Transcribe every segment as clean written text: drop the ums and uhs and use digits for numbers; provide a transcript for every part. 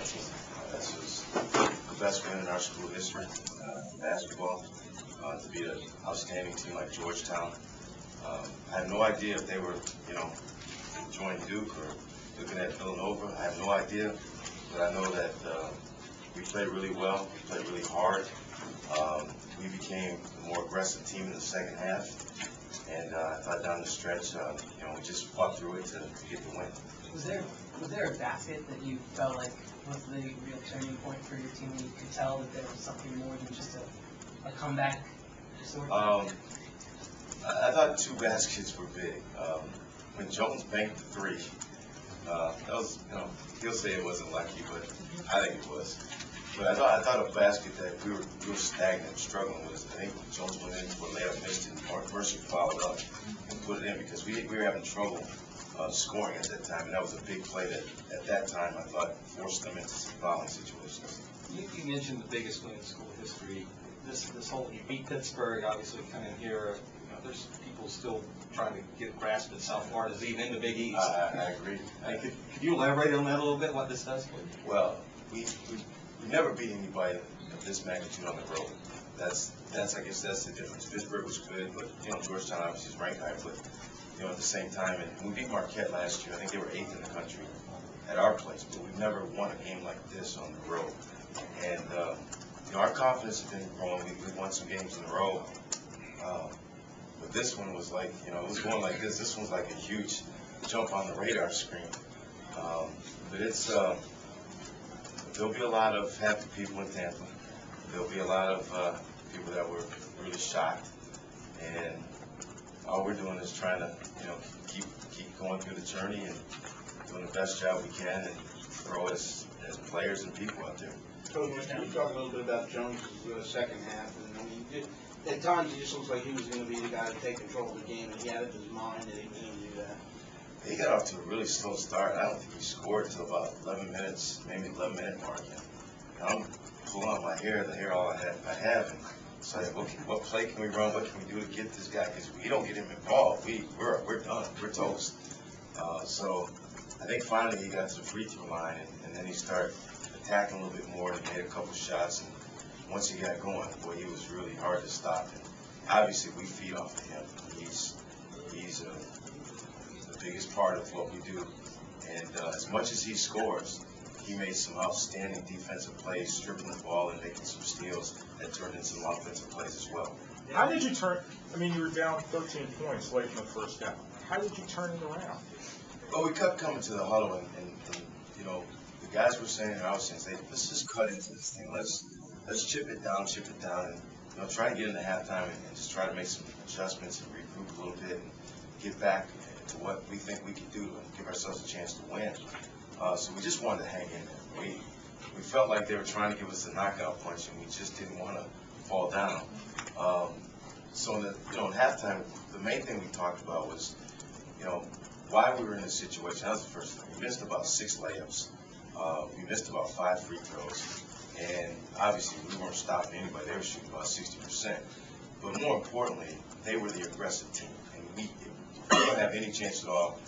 team. This was the best win in our school history, basketball. To beat an outstanding team like Georgetown. I had no idea if they were, joining Duke or looking at Villanova. I have no idea, but I know that we played really well. We played really hard. We became a more aggressive team in the second half, and I thought down the stretch, we just fought through it to get the win. Was there a basket that you felt like was the real turning point for your team? You could tell that there was something more than just a comeback sort of? I thought 2 baskets were big. When Jones banked the 3, that was, he'll say it wasn't lucky, but I think it was. But I thought a basket that we were stagnant, struggling with. I think Jones went in for a layup, missed, and Mark Mercer fouled up and put it in because we were having trouble scoring at that time, and that was a big play that at that time I thought forced them into some fouling situations. You mentioned the biggest win in school history. This whole, you beat Pittsburgh, obviously coming here, there's people still trying to get a grasp at South Florida's even in the Big East. I agree. Could you elaborate on that a little bit, what this does for you? Well, we never beat anybody of this magnitude on the road. That's I guess that's the difference. Pittsburgh was good, but Georgetown obviously is ranked high, but at the same time, and we beat Marquette last year. I think they were 8th in the country at our place, but we've never won a game like this on the road. And our confidence has been growing. We won some games in a row. But this one was like, it was going like this. This one's like a huge jump on the radar screen. But it's, there'll be a lot of happy people in Tampa. There'll be a lot of people that were really shocked. And all we're doing is trying to, keep going through the journey and doing the best job we can and grow as players and people out there. Coach, can you talk a little bit about Jones' second half? And at times it just looks like he was going to be the guy to take control of the game, and he had it in his mind that he was going to do that. He got off to a really slow start. I don't think he scored until about 11 minutes, maybe 11-minute mark. And I'm pulling out my hair, the hair all I have. And it's like, what play can we run? What can we do to get this guy? Because we don't get him involved, we're done. We're toast. So I think finally he got to the free throw line, and then he started attacking a little bit more, and he made a couple shots. And once he got going, boy, he was really hard to stop. And obviously we feed off of him. He's the biggest part of what we do. And as much as he scores, he made some outstanding defensive plays, stripping the ball and making some steals that turned into some offensive plays as well. How did you turn? I mean, you were down 13 points late in the first half. How did you turn it around? Well, we kept coming to the huddle, and the guys were saying, and I was saying, let's just cut into this thing. Let's chip it down, and try and get into halftime and just try to make some adjustments and regroup a little bit and get back to what we think we can do and give ourselves a chance to win. So we just wanted to hang in there. We felt like they were trying to give us a knockout punch, and we just didn't want to fall down. So in halftime, the main thing we talked about was, why we were in this situation. That was the first thing. We missed about 6 layups. We missed about 5 free throws. And obviously, we weren't stopping anybody. They were shooting about 60%. But more importantly, they were the aggressive team. And we didn't have any chance at all.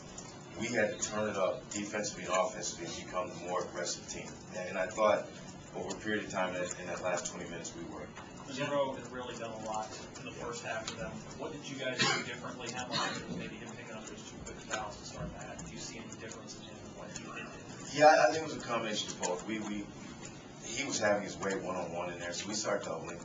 We had to turn it up defensively and offensively and become the more aggressive team. And I thought over a period of time in that last 20 minutes, we were. Zero had really done a lot in the first half for them. What did you guys do differently? How much was maybe him picking up those 2 quick fouls to start that? Did you see any difference in him and what he did? Yeah, I think it was a combination of both. He was having his way one-on-one in there, so we started doubling.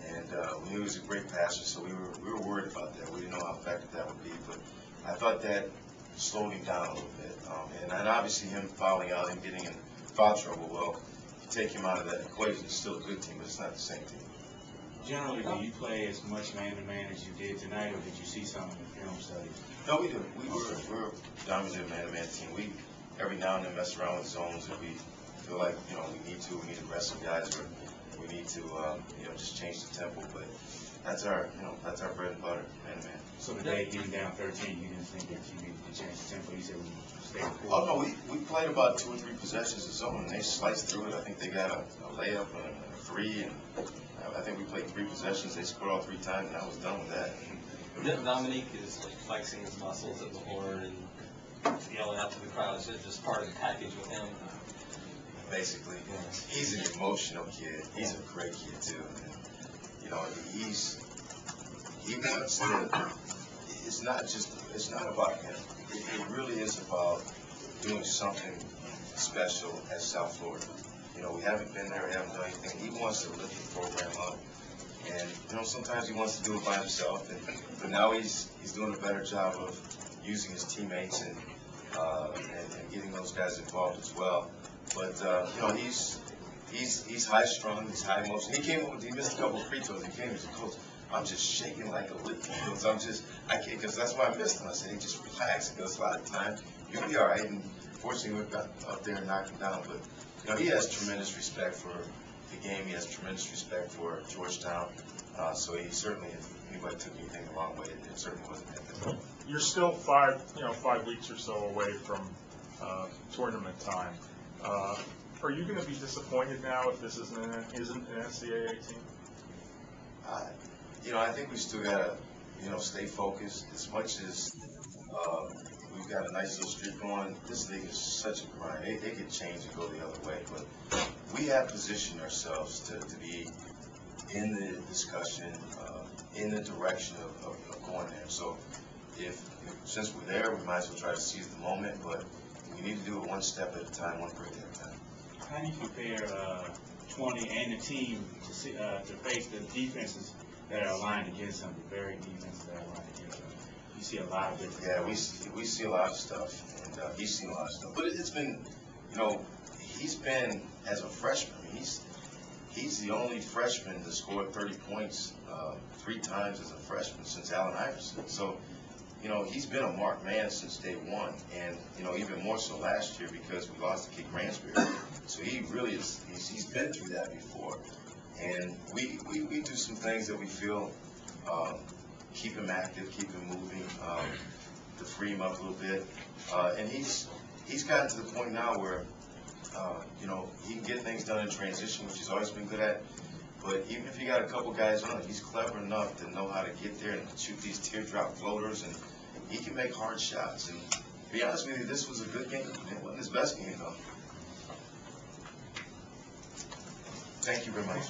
And he was a great passer, so we were worried about that. We didn't know how effective that would be, but I thought that slowed him down a little bit. And obviously him fouling out and getting in foul trouble, well, you take him out of that equation, it's still a good team, but it's not the same team. Generally, do you play as much man-to-man as you did tonight, or did you see some in the film studies? No, we do. We're a dominant man-to-man team. We every now and then mess around with zones if we feel like we need to aggressive guys, or we need to just change the tempo. But that's our bread and butter, man-to-man. So today, even down 13, you didn't think that you needed to change the tempo? You said we stayed cool. Oh no, we played about 2 or 3 possessions of zone, and they sliced through it. I think they got a layup and a 3, and I think we played 3 possessions. They scored all 3 times, and I was done with that. Dominique is like flexing his muscles at the horn and yelling out to the crowd. Is it just part of the package with him? basically. He's an emotional kid. He's a great kid too. And, you know, he wants to. It's not about him. It really is about doing something special at South Florida. You know, we haven't been there, we haven't done anything. He wants to lift the program up. And, you know, sometimes he wants to do it by himself. But now he's doing a better job of using his teammates and getting those guys involved as well. But, you know, he's high strung, he's high emotion. He missed a couple of free throws. He came as a coach. I'm just shaking like a lick. I can't, because that's why I missed him. I said, hey, just relax. Because a lot of times, you'll be all right. And fortunately, we got up there and knocked him down. But, you know, he has tremendous respect for the game. He has tremendous respect for Georgetown. So he certainly, if anybody took anything the wrong way, it certainly wasn't that. You're still 5 weeks or so away from tournament time. Are you going to be disappointed now if this isn't an NCAA team? You know, I think we still gotta, you know, stay focused. As much as we've got a nice little streak going, this league is such a grind. They could change and go the other way, but we have positioned ourselves to be in the discussion, in the direction of going there. So since we're there, we might as well try to seize the moment, but we need to do it one step at a time, one break at a time. How do you compare 20 and the team to face the defenses that are aligned against them, the very defenses that are aligned against them? You see a lot of different. Yeah, we see a lot of stuff, and he's seen a lot of stuff. But it's been, you know, he's been as a freshman. I mean, he's the only freshman to score 30 points 3 times as a freshman since Allen Iverson. So, you know, he's been a marked man since day one, and, you know, even more so last year because we lost to Kid Gransberry. So he really is, he's been through that before. And we do some things that we feel keep him active, keep him moving, to free him up a little bit. And he's gotten to the point now where, you know, he can get things done in transition, which he's always been good at. But even if you got a couple guys on it, he's clever enough to know how to get there and shoot these teardrop floaters, and he can make hard shots. And to be honest with you, this was a good game. It wasn't his best game, though. Thank you very much.